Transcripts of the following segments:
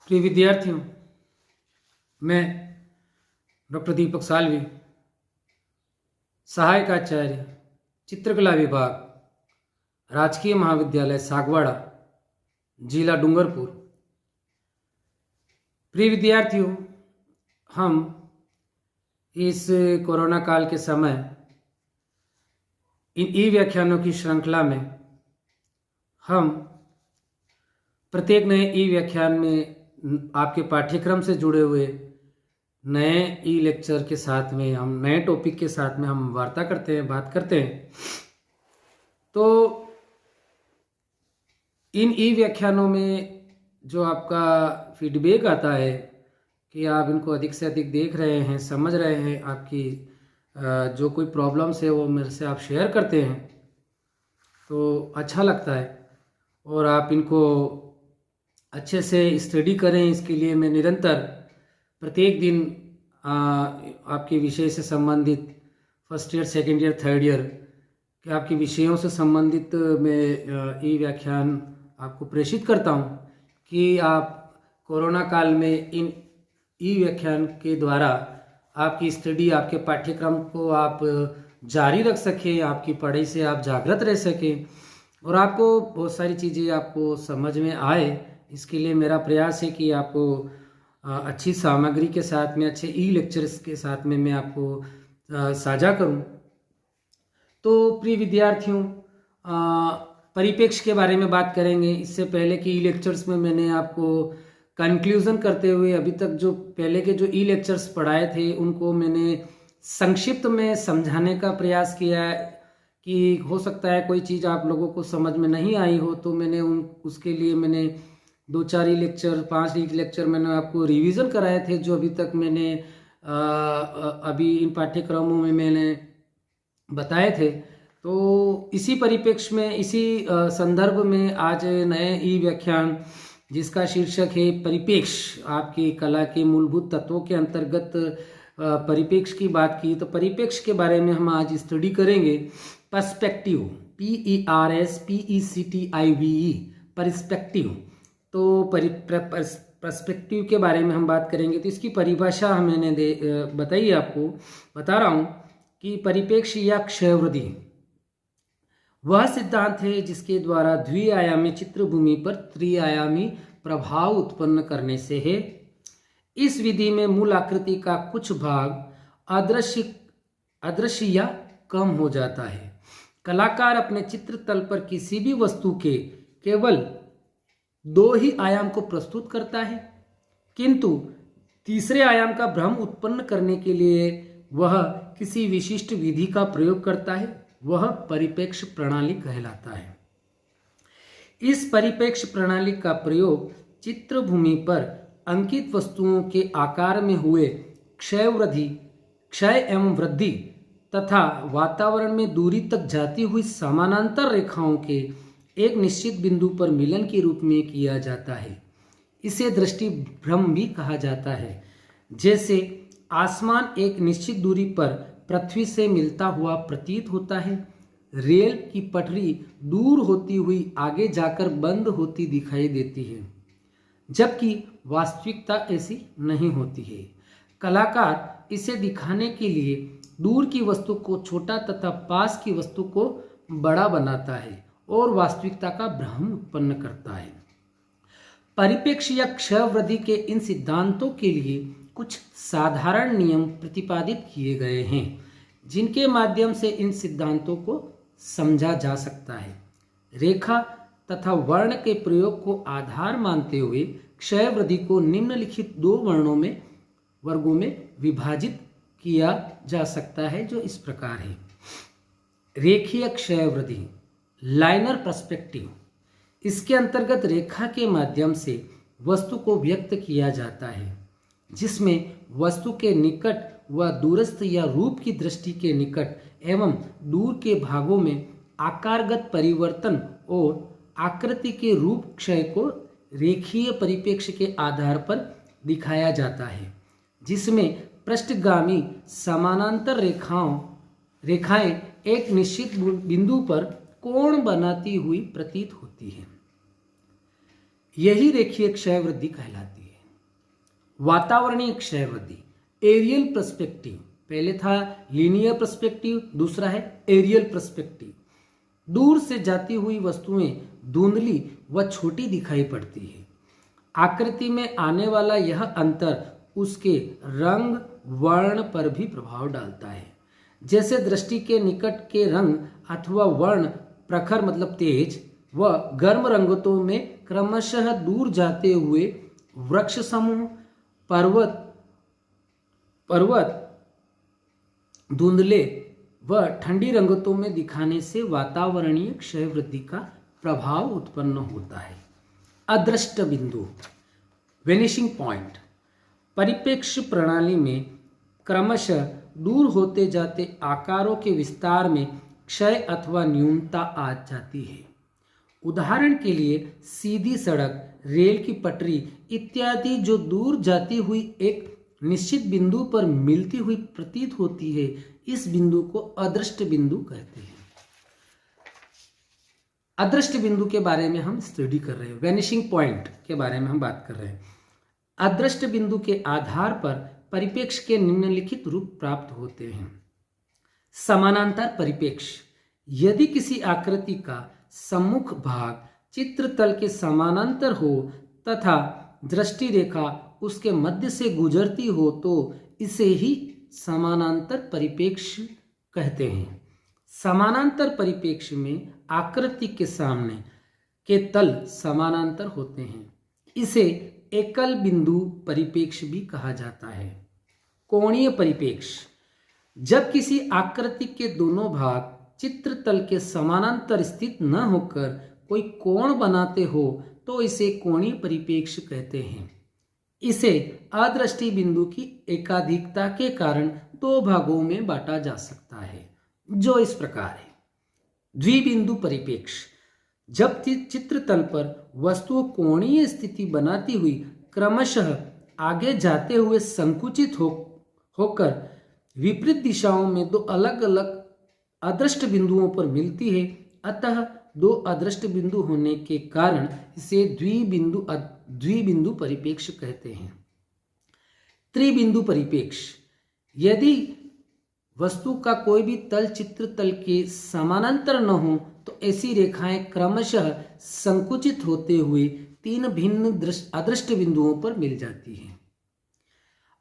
प्रिय विद्यार्थियों, मैं डॉक्टर दीपक सालवी, सहायक आचार्य चित्रकला विभाग, राजकीय महाविद्यालय सागवाड़ा, जिला डूंगरपुर। प्रिय विद्यार्थियों, हम इस कोरोना काल के समय इन ई व्याख्यानों की श्रृंखला में हम प्रत्येक नए ई व्याख्यान में आपके पाठ्यक्रम से जुड़े हुए नए ई लेक्चर के साथ में हम नए टॉपिक के साथ में हम वार्ता करते हैं, बात करते हैं। तो इन ई व्याख्यानों में जो आपका फीडबैक आता है कि आप इनको अधिक से अधिक देख रहे हैं, समझ रहे हैं, आपकी जो कोई प्रॉब्लम्स है वो मेरे से आप शेयर करते हैं तो अच्छा लगता है। और आप इनको अच्छे से स्टडी करें, इसके लिए मैं निरंतर प्रत्येक दिन आपके विषय से संबंधित first year, second year, third year के आपके विषयों से संबंधित मैं ई व्याख्यान आपको प्रेषित करता हूं कि आप कोरोना काल में इन ई व्याख्यान के द्वारा आपकी स्टडी, आपके पाठ्यक्रम को आप जारी रख सकें, आपकी पढ़ाई से आप जागृत रह सकें और आपको बहुत सारी चीज़ें आपको समझ में आए। इसके लिए मेरा प्रयास है कि आपको अच्छी सामग्री के साथ में, अच्छे ई लेक्चर्स के साथ में मैं आपको साझा करूं। तो प्रिय विद्यार्थियों, परिप्रेक्ष्य के बारे में बात करेंगे। इससे पहले कि ई लेक्चर्स में मैंने आपको कंक्लूजन करते हुए अभी तक जो पहले के जो ई लेक्चर्स पढ़ाए थे उनको मैंने संक्षिप्त में समझाने का प्रयास किया है कि हो सकता है कोई चीज़ आप लोगों को समझ में नहीं आई हो, तो मैंने उसके लिए मैंने 2-4 ई लेक्चर, 5 ई लेक्चर मैंने आपको रिवीजन कराए थे जो अभी तक मैंने अभी इन पाठ्यक्रमों में मैंने बताए थे। तो इसी परिप्रेक्ष्य में, इसी संदर्भ में आज नए ई व्याख्यान जिसका शीर्षक है परिप्रेक्ष्य, आपकी कला के मूलभूत तत्वों के अंतर्गत परिप्रेक्ष्य की बात की, तो परिप्रेक्ष्य के बारे में हम आज स्टडी करेंगे। Perspective, PERSPECTIVE, perspective. तो पर्सपेक्टिव के बारे में हम बात करेंगे। तो इसकी परिभाषा मैंने बताई, आपको बता रहा हूँ कि परिप्रेक्ष्य या क्षयवृद्धि वह सिद्धांत है जिसके द्वारा द्विआयामी चित्रभूमि पर त्रिआयामी प्रभाव उत्पन्न करने से है। इस विधि में मूल आकृति का कुछ भाग अदृश्य या कम हो जाता है। कलाकार अपने चित्र तल पर किसी भी वस्तु के केवल 2 ही आयाम को प्रस्तुत करता है, किंतु तीसरे आयाम का भ्रम उत्पन्न करने के लिए वह किसी विशिष्ट विधि का प्रयोग करता है। वह परिप्रेक्ष्य प्रणाली कहलाता है। इस परिप्रेक्ष्य प्रणाली का प्रयोग चित्रभूमि पर अंकित वस्तुओं के आकार में हुए क्षय एवं वृद्धि तथा वातावरण में दूरी तक जाती हुई समानांतर रेखाओं के एक निश्चित बिंदु पर मिलन के रूप में किया जाता है। इसे दृष्टि भ्रम भी कहा जाता है। जैसे आसमान एक निश्चित दूरी पर पृथ्वी से मिलता हुआ प्रतीत होता है, रेल की पटरी दूर होती हुई आगे जाकर बंद होती दिखाई देती है, जबकि वास्तविकता ऐसी नहीं होती है। कलाकार इसे दिखाने के लिए दूर की वस्तु को छोटा तथा पास की वस्तु को बड़ा बनाता है और वास्तविकता का भ्रम उत्पन्न करता है। परिप्रेक्ष्य या क्षयवृद्धि के इन सिद्धांतों के लिए कुछ साधारण नियम प्रतिपादित किए गए हैं जिनके माध्यम से इन सिद्धांतों को समझा जा सकता है। रेखा तथा वर्ण के प्रयोग को आधार मानते हुए क्षयवृद्धि को निम्नलिखित 2 वर्गों में विभाजित किया जा सकता है, जो इस प्रकार है। रेखीय क्षयवृद्धि, लाइनर पर्सपेक्टिव। इसके अंतर्गत रेखा के माध्यम से वस्तु को व्यक्त किया जाता है, जिसमें वस्तु के निकट व दूरस्थ या रूप की दृष्टि के निकट एवं दूर के भागों में आकारगत परिवर्तन और आकृति के रूप क्षय को रेखीय परिप्रेक्ष्य के आधार पर दिखाया जाता है, जिसमें पृष्ठगामी समानांतर रेखाएं एक निश्चित बिंदु पर कोण बनाती हुई प्रतीत होती है। यही रेखीय क्षय वृद्धि कहलाती है। वातावरणीय क्षय वृद्धि, एरियल पर्सपेक्टिव, पहले था लीनियर पर्सपेक्टिव, दूसरा है एरियल पर्सपेक्टिव। दूर से जाती हुई वस्तुएं धुंधली व छोटी दिखाई पड़ती है। आकृति में आने वाला यह अंतर उसके रंग वर्ण पर भी प्रभाव डालता है। जैसे दृष्टि के निकट के रंग अथवा वर्ण प्रखर मतलब तेज व गर्म रंगतों में क्रमशः दूर जाते हुए वृक्ष समूह, पर्वत धुंधले व ठंडी रंगतों में दिखाने से वातावरणीय क्षय वृद्धि का प्रभाव उत्पन्न होता है। अदृष्ट बिंदु, वेनिशिंग पॉइंट, परिप्रेक्ष्य प्रणाली में क्रमशः दूर होते जाते आकारों के विस्तार में क्षय अथवा न्यूनता आ जाती है। उदाहरण के लिए सीधी सड़क, रेल की पटरी इत्यादि जो दूर जाती हुई एक निश्चित बिंदु पर मिलती हुई प्रतीत होती है, इस बिंदु को अदृष्ट बिंदु कहते हैं। अदृष्ट बिंदु के बारे में हम स्टडी कर रहे हैं, वेनिशिंग पॉइंट के बारे में हम बात कर रहे हैं। अदृष्ट बिंदु के आधार पर परिप्रेक्ष्य के निम्नलिखित रूप प्राप्त होते हैं। समानांतर परिप्रेक्ष्य, यदि किसी आकृति का सम्मुख भाग चित्र तल के समानांतर हो तथा दृष्टि रेखा उसके मध्य से गुजरती हो तो इसे ही समानांतर परिप्रेक्ष्य कहते हैं। समानांतर परिप्रेक्ष्य में आकृति के सामने के तल समानांतर होते हैं। इसे एकल बिंदु परिप्रेक्ष्य भी कहा जाता है। कोणीय परिप्रेक्ष्य, जब किसी आकृति के दोनों भाग चित्र तल के समानांतर स्थित न होकर कोई कोण बनाते हो तो इसे कोणीय परिप्रेक्ष्य कहते हैं। इसे अदृष्टि बिंदु की एकाधिकता के कारण दो भागों में बांटा जा सकता है, जो इस प्रकार है। द्विबिंदु परिप्रेक्ष्य, जब चित्र तल पर वस्तु कोणीय स्थिति बनाती हुई क्रमशः आगे जाते हुए संकुचित होकर विपरीत दिशाओं में दो अलग अलग अदृष्ट बिंदुओं पर मिलती है, अतः दो अदृष्ट बिंदु होने के कारण इसे द्विबिंदु परिप्रेक्ष्य कहते हैं। त्रिबिंदु परिप्रेक्ष्य, यदि वस्तु का कोई भी तल चित्र तल के समानांतर न हो तो ऐसी रेखाएं क्रमशः संकुचित होते हुए तीन भिन्न अदृष्ट बिंदुओं पर मिल जाती हैं।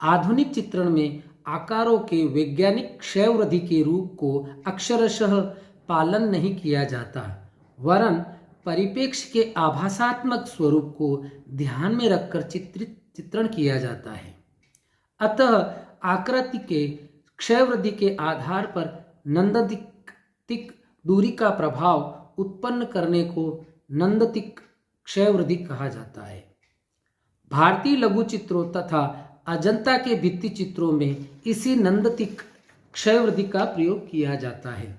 आधुनिक चित्रण में आकारों के वैज्ञानिक क्षय वृद्धि के रूप को अक्षरशः पालन नहीं किया जाता, वरन परिप्रेक्ष्य के आभासात्मक स्वरूप को ध्यान में रखकर चित्रण किया जाता है। अतः आकृति के क्षय वृद्धि के आधार पर नंदतिक दूरी का प्रभाव उत्पन्न करने को नंदतिक क्षय वृद्धि कहा जाता है। भारतीय लघु चित्रों तथा अजंता के भित्ति चित्रों में इसी नंदतिक क्षय वृद्धि का प्रयोग किया जाता है।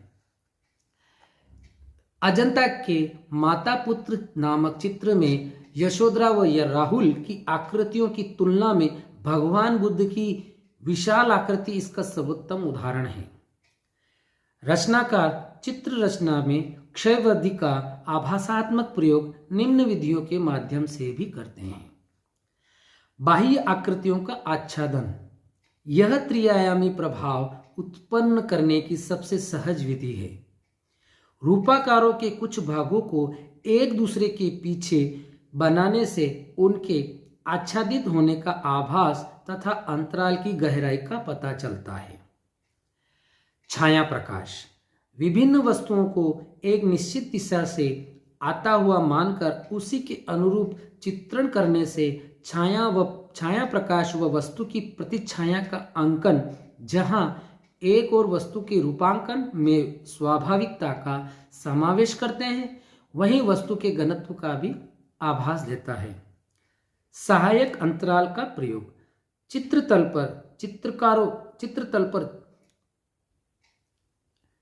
अजंता के माता पुत्र नामक चित्र में यशोधरा व राहुल की आकृतियों की तुलना में भगवान बुद्ध की विशाल आकृति इसका सर्वोत्तम उदाहरण है। रचनाकार चित्र रचना में क्षय वृद्धि का आभासात्मक प्रयोग निम्न विधियों के माध्यम से भी करते हैं। बाह्य आकृतियों का आच्छादन, यह त्रिआयामी प्रभाव उत्पन्न करने की सबसे सहज विधि है। रूपाकारों के कुछ भागों को एक दूसरे के पीछे बनाने से उनके आच्छादित होने का आभास तथा अंतराल की गहराई का पता चलता है। छाया प्रकाश, विभिन्न वस्तुओं को एक निश्चित दिशा से आता हुआ मानकर उसी के अनुरूप चित्रण करने से छाया प्रकाश व वस्तु की प्रतिछाया का अंकन, जहां एक और वस्तु के रूपांकन में स्वाभाविकता का समावेश करते हैं, वहीं वस्तु के घनत्व का भी आभास देता है। सहायक अंतराल का प्रयोग,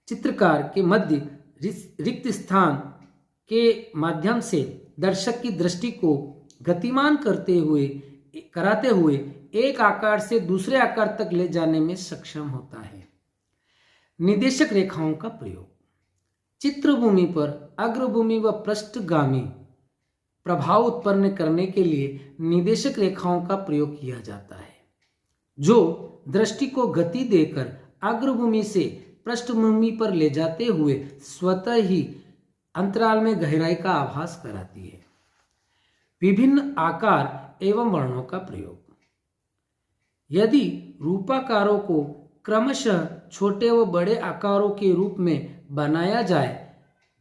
चित्रकार के मध्य रिक्त स्थान के माध्यम से दर्शक की दृष्टि को गतिमान कराते हुए एक आकार से दूसरे आकार तक ले जाने में सक्षम होता है। निर्देशक रेखाओं का प्रयोग, चित्रभूमि पर अग्रभूमि व पृष्ठगामी प्रभाव उत्पन्न करने के लिए निर्देशक रेखाओं का प्रयोग किया जाता है, जो दृष्टि को गति देकर अग्रभूमि से पृष्ठभूमि पर ले जाते हुए स्वतः ही अंतराल में गहराई का आभास कराती है। विभिन्न आकार एवं वर्णों का प्रयोग। यदि रूपाकारों को क्रमशः छोटे व बड़े आकारों के रूप में बनाया जाए,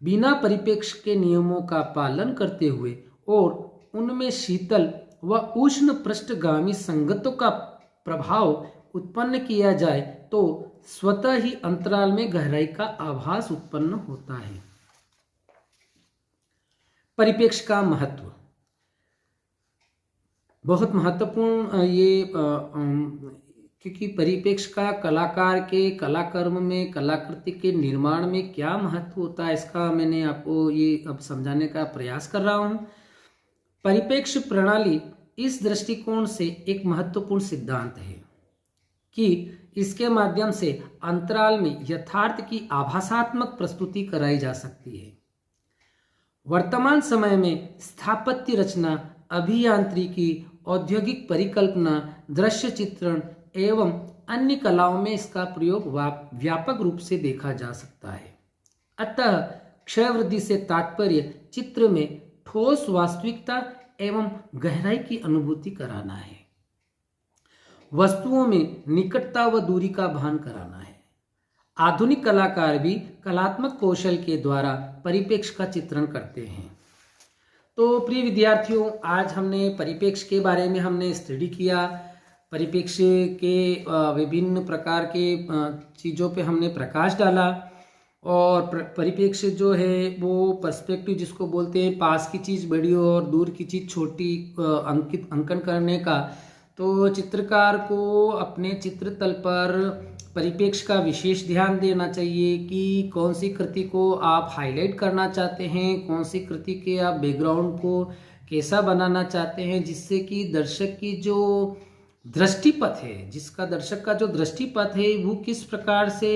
बिना परिप्रेक्ष्य के नियमों का पालन करते हुए और उनमें शीतल व उष्ण पृष्ठगामी संगतों का प्रभाव उत्पन्न किया जाए, तो स्वतः ही अंतराल में गहराई का आभास उत्पन्न होता है। परिप्रेक्ष्य का महत्व बहुत महत्वपूर्ण क्योंकि परिप्रेक्ष्य का कलाकार के कलाकर्म में, कलाकृति के निर्माण में क्या महत्व होता है, इसका मैंने आपको ये अब समझाने का प्रयास कर रहा हूँ। परिप्रेक्ष्य प्रणाली इस दृष्टिकोण से एक महत्वपूर्ण सिद्धांत है कि इसके माध्यम से अंतराल में यथार्थ की आभासात्मक प्रस्तुति कराई जा सकती है। वर्तमान समय में स्थापत्य रचना, अभियांत्रिकी, औद्योगिक परिकल्पना, दृश्य चित्रण एवं अन्य कलाओं में इसका प्रयोग व्यापक रूप से देखा जा सकता है। अतः क्षय वृद्धि से तात्पर्य चित्र में ठोस वास्तविकता एवं गहराई की अनुभूति कराना है, वस्तुओं में निकटता व दूरी का भान कराना है। आधुनिक कलाकार भी कलात्मक कौशल के द्वारा परिप्रेक्ष्य का चित्रण करते हैं। तो प्रिय विद्यार्थियों, आज हमने परिप्रेक्ष्य के बारे में हमने स्टडी किया। परिप्रेक्ष्य के विभिन्न प्रकार के चीज़ों पे हमने प्रकाश डाला और परिप्रेक्ष्य जो है वो पर्सपेक्टिव जिसको बोलते हैं, पास की चीज़ बड़ी और दूर की चीज़ छोटी अंकन करने का। तो चित्रकार को अपने चित्रतल पर परिप्रेक्ष्य का विशेष ध्यान देना चाहिए कि कौन सी कृति को आप हाईलाइट करना चाहते हैं, कौन सी कृति के आप बैकग्राउंड को कैसा बनाना चाहते हैं, जिससे कि दर्शक की जो दृष्टिपथ है, दर्शक का जो दृष्टिपथ है वो किस प्रकार से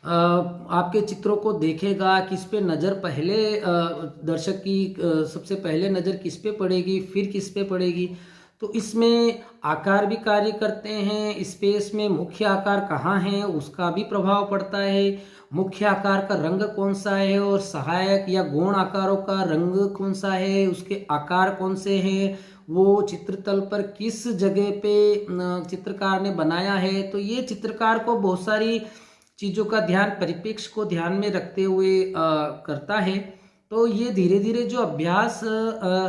आपके चित्रों को देखेगा, किस पे नज़र पहले दर्शक की सबसे पहले नज़र किस पे पड़ेगी, फिर किस पे पड़ेगी। तो इसमें आकार भी कार्य करते हैं। स्पेस में मुख्य आकार कहाँ है उसका भी प्रभाव पड़ता है। मुख्य आकार का रंग कौन सा है और सहायक या गौण आकारों का रंग कौन सा है, उसके आकार कौन से हैं, वो चित्रतल पर किस जगह पे चित्रकार ने बनाया है। तो ये चित्रकार को बहुत सारी चीज़ों का ध्यान परिप्रेक्ष्य को ध्यान में रखते हुए करता है। तो ये धीरे धीरे जो अभ्यास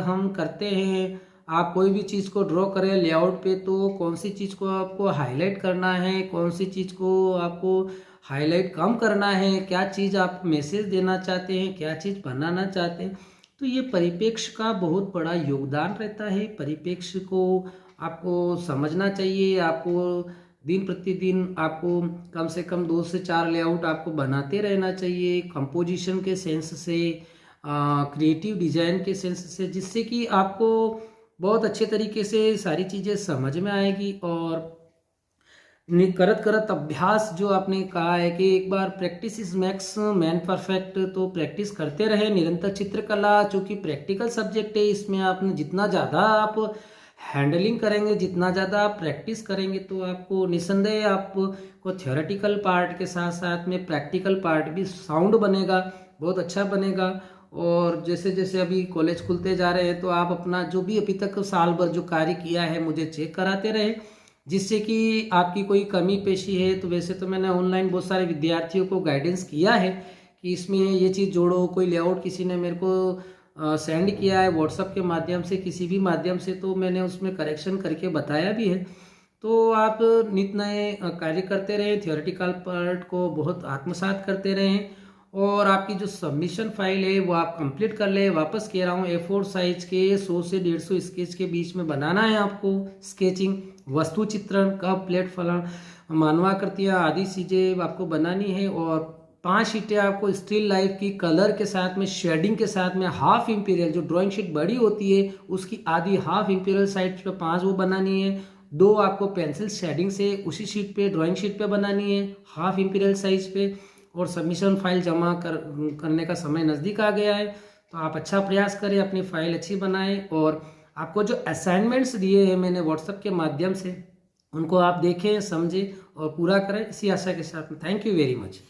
हम करते हैं, आप कोई भी चीज़ को ड्रॉ करें लेआउट पे, तो कौन सी चीज़ को आपको हाईलाइट करना है, कौन सी चीज़ को आपको हाईलाइट कम करना है, क्या चीज़ आप मैसेज देना चाहते हैं, क्या चीज़ बनाना चाहते हैं। तो ये परिप्रेक्ष्य का बहुत बड़ा योगदान रहता है। परिप्रेक्ष्य को आपको समझना चाहिए। आपको दिन प्रतिदिन आपको कम से कम 2 से 4 लेआउट आपको बनाते रहना चाहिए, कंपोजिशन के सेंस से, क्रिएटिव डिज़ाइन के सेंस से, जिससे कि आपको बहुत अच्छे तरीके से सारी चीज़ें समझ में आएगी। और करत करत अभ्यास जो आपने कहा है कि एक बार practice is makes man perfect, तो प्रैक्टिस करते रहे निरंतर। चित्रकला चूँकि प्रैक्टिकल सब्जेक्ट है, इसमें आपने जितना ज़्यादा आप हैंडलिंग करेंगे, जितना ज़्यादा आप प्रैक्टिस करेंगे, तो आपको निसंदेह आपको थ्योरेटिकल पार्ट के साथ साथ में प्रैक्टिकल पार्ट भी साउंड बनेगा, बहुत अच्छा बनेगा। और जैसे जैसे अभी कॉलेज खुलते जा रहे हैं, तो आप अपना जो भी अभी तक साल भर जो कार्य किया है मुझे चेक कराते रहे, जिससे कि आपकी कोई कमी पेशी है। तो वैसे तो मैंने ऑनलाइन बहुत सारे विद्यार्थियों को गाइडेंस किया है कि इसमें ये चीज़ जोड़ो। कोई लेआउट किसी ने मेरे को सेंड किया है व्हाट्सएप के माध्यम से, किसी भी माध्यम से, तो मैंने उसमें करेक्शन करके बताया भी है। तो आप नित नए कार्य करते रहें, थियोरेटिकल पार्ट को बहुत आत्मसात करते रहें, और आपकी जो सबमिशन फाइल है वो आप कंप्लीट कर ले। वापस कह रहा हूँ, A4 साइज के 100 से 150 स्केच के बीच में बनाना है आपको। स्केचिंग, वस्तु चित्रण, कप, प्लेट, फलन, मानवाकृतियाँ आदि चीज़ें आपको बनानी है। और 5 शीटें आपको स्टिल लाइफ की कलर के साथ में, शेडिंग के साथ में, हाफ इम्पीरियल जो ड्राइंग शीट बड़ी होती है उसकी आधी हाफ इम्पीरियल साइड पे 5 वो बनानी है। 2 आपको पेंसिल शेडिंग से उसी शीट पे, ड्राइंग शीट पे बनानी है, हाफ इम्पीरियल साइज पे। और सबमिशन फाइल जमा करने का समय नज़दीक आ गया है, तो आप अच्छा प्रयास करें, अपनी फाइल अच्छी बनाएं और आपको जो असाइनमेंट्स दिए हैं मैंने व्हाट्सएप के माध्यम से, उनको आप देखें, समझें और पूरा करें, इसी आशा के साथ। Thank you very much.